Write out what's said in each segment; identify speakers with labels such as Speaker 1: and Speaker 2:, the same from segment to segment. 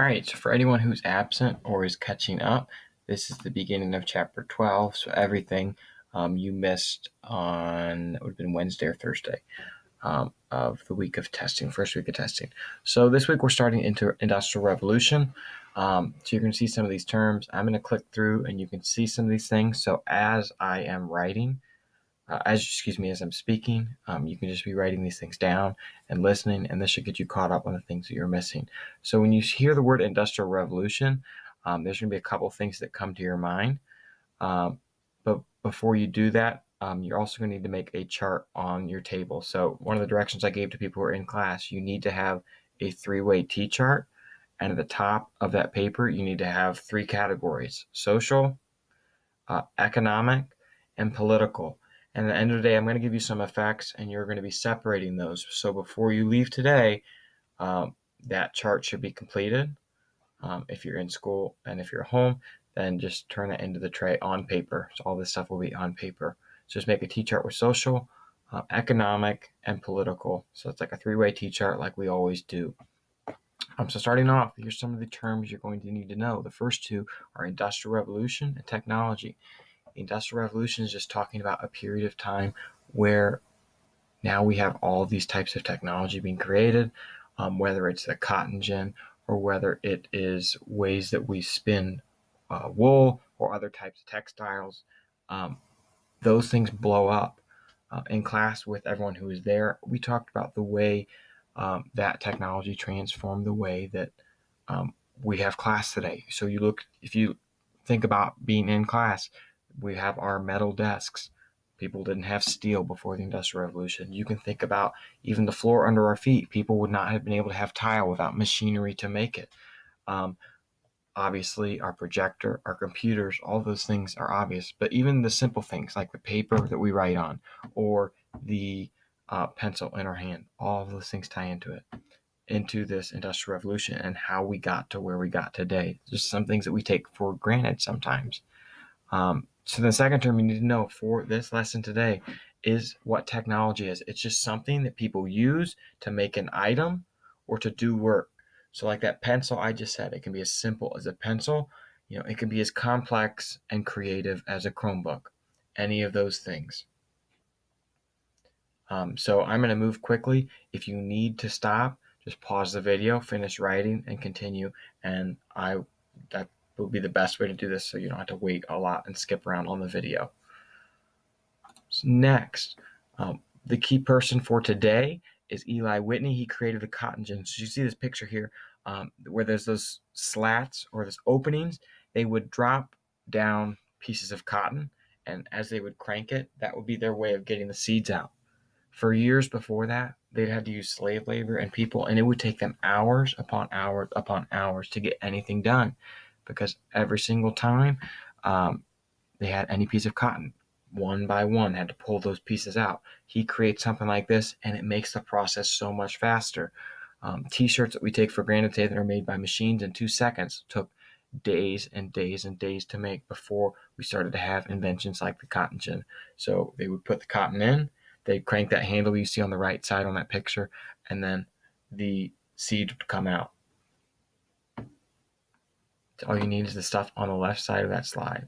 Speaker 1: All right, so for anyone who's absent or is catching up, this is the beginning of chapter 12. So everything you missed on, it would have been Wednesday or Thursday of the week of testing, first week of testing. So this week we're starting into Industrial Revolution. So you're going to see some of these terms. I'm going to click through and you can see some of these things. So as I am writing, as I'm speaking, you can just be writing these things down and listening, and this should get you caught up on the things that you're missing. So when you hear the word Industrial Revolution, there's going to be a couple of things that come to your mind. But before you do that, you're also going to need to make a chart on your table. So one of the directions I gave to people who are in class, you need to have a three-way T-chart, and at the top of that paper, you need to have three categories: social, economic, and political. And at the end of the day, I'm going to give you some effects, and you're going to be separating those. So before you leave today, that chart should be completed. If you're in school and if you're home, then just turn it into the tray on paper. So all this stuff will be on paper. So just make a T-chart with social, economic, and political. So it's like a three-way T-chart like we always do. So starting off, here's some of the terms you're going to need to know. The first two are Industrial Revolution and technology. The Industrial Revolution is just talking about a period of time where now we have all these types of technology being created, whether it's the cotton gin or whether it is ways that we spin wool or other types of textiles. Those things blow up. In class with everyone who was there, we talked about the way that technology transformed the way that we have class today. So if you think about being in class, we have our metal desks. People didn't have steel before the Industrial Revolution. You can think about even the floor under our feet. People would not have been able to have tile without machinery to make it. Obviously, our projector, our computers, all those things are obvious. But even the simple things like the paper that we write on or the pencil in our hand, all of those things tie into this Industrial Revolution and how we got to where we got today. Just some things that we take for granted sometimes. So the second term you need to know for this lesson today is what technology is. It's just something that people use to make an item or to do work. So like that pencil I just said, it can be as simple as a pencil. It can be as complex and creative as a Chromebook. Any of those things. So I'm going to move quickly. If you need to stop, just pause the video, finish writing, and continue. And that will be the best way to do this so you don't have to wait a lot and skip around on the video. So next, the key person for today is Eli Whitney. He created the cotton gin. So you see this picture here where there's those slats or those openings. They would drop down pieces of cotton, and as they would crank it, that would be their way of getting the seeds out. For years before that, they'd had to use slave labor and people, and it would take them hours upon hours upon hours to get anything done because every single time they had any piece of cotton, one by one, had to pull those pieces out. He creates something like this, and it makes the process so much faster. T-shirts that we take for granted today that are made by machines in 2 seconds took days and days and days to make before we started to have inventions like the cotton gin. So they would put the cotton in, they'd crank that handle you see on the right side on that picture, and then the seed would come out. All you need is the stuff on the left side of that slide.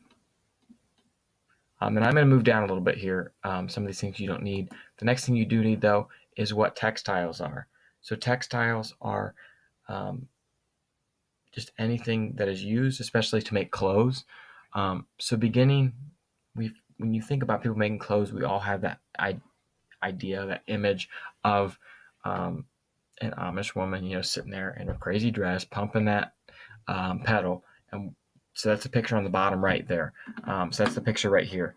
Speaker 1: And I'm going to move down a little bit here. Some of these things you don't need. The next thing you do need, though, is what textiles are. So textiles are just anything that is used, especially to make clothes. So when you think about people making clothes, we all have that idea, that image of an Amish woman, sitting there in a crazy dress, pumping that pedal. And so that's a picture on the bottom right there. So that's the picture right here,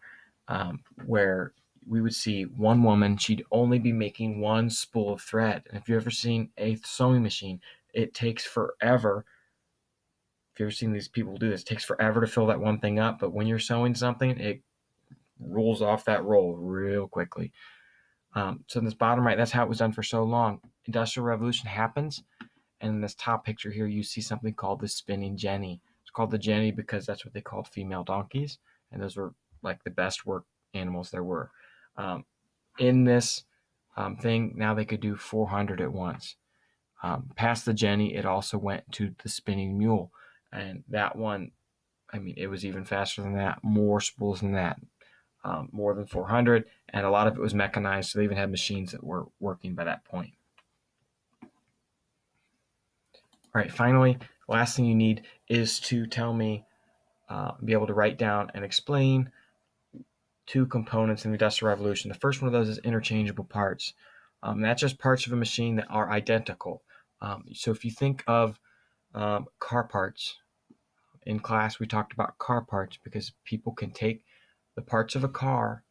Speaker 1: where we would see one woman. She'd only be making one spool of thread. And if you've ever seen a sewing machine, it takes forever. If you've ever seen these people do this, it takes forever to fill that one thing up. But when you're sewing something, it rolls off that roll real quickly. So in this bottom right, that's how it was done for so long. Industrial Revolution happens, and in this top picture here, you see something called the spinning jenny. It's called the jenny because that's what they called female donkeys, and those were like the best work animals there were. In this thing, now they could do 400 at once. Past the Jenny, it also went to the spinning mule. And that one, I mean, it was even faster than that, more spools than that, more than 400. And a lot of it was mechanized, so they even had machines that were working by that point. All right, finally, the last thing you need is to tell me, be able to write down and explain two components in the Industrial Revolution. The first one of those is interchangeable parts. That's just parts of a machine that are identical. So if you think of car parts, in class we talked about car parts because people can take the parts of a car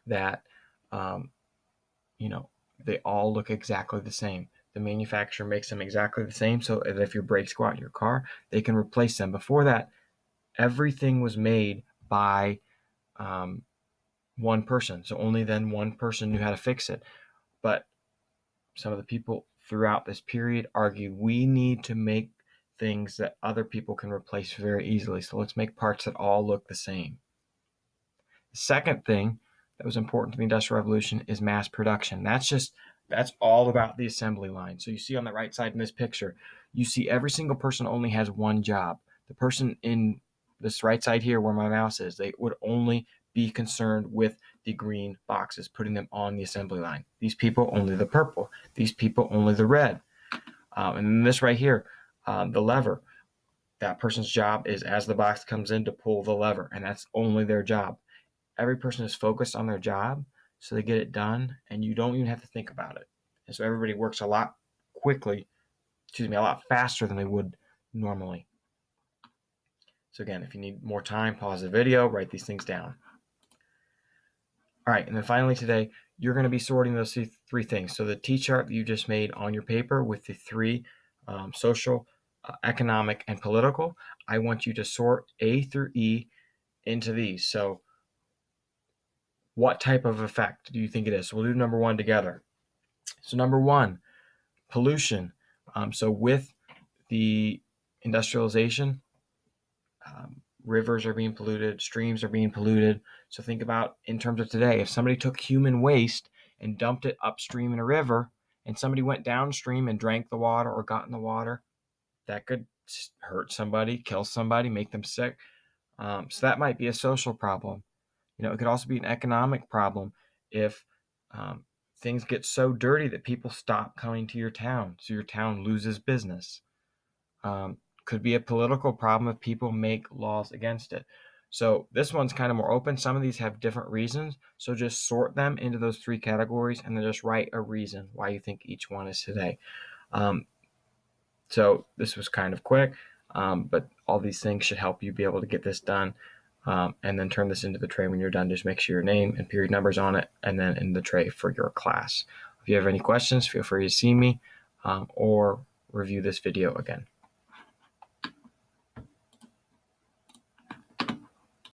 Speaker 1: that, um, they all look exactly the same. The manufacturer makes them exactly the same so that if your brakes go out in your car, they can replace them. Before that, everything was made by one person. So only then one person knew how to fix it. But some of the people throughout this period argued we need to make things that other people can replace very easily. So let's make parts that all look the same. The second thing that was important to the Industrial Revolution is mass production. That's all about the assembly line. So you see on the right side in this picture, you see every single person only has one job. The person in this right side here where my mouse is, they would only be concerned with the green boxes, putting them on the assembly line. These people only the purple. These people only the red. And then this right here, the lever. That person's job is as the box comes in to pull the lever, and that's only their job. Every person is focused on their job, so they get it done, and you don't even have to think about it. And so everybody works a lot faster than they would normally. So again, if you need more time, pause the video, write these things down. All right, and then finally today, you're going to be sorting those three things. So the T-chart that you just made on your paper with the three social, economic, and political, I want you to sort A through E into these. So what type of effect do you think it is? So we'll do number one together. So number one, pollution. So with the industrialization, rivers are being polluted, streams are being polluted. So think about in terms of today, if somebody took human waste and dumped it upstream in a river and somebody went downstream and drank the water or got in the water, that could hurt somebody, kill somebody, make them sick. So that might be a social problem. It could also be an economic problem if things get so dirty that people stop coming to your town, so your town loses business. Could be a political problem if people make laws against it. So this one's kind of more open. Some of these have different reasons. So just sort them into those three categories and then just write a reason why you think each one is today. So this was kind of quick, but all these things should help you be able to get this done. And then turn this into the tray when you're done. Just make sure your name and period numbers on it, and then in the tray for your class. If you have any questions, feel free to see me or review this video again.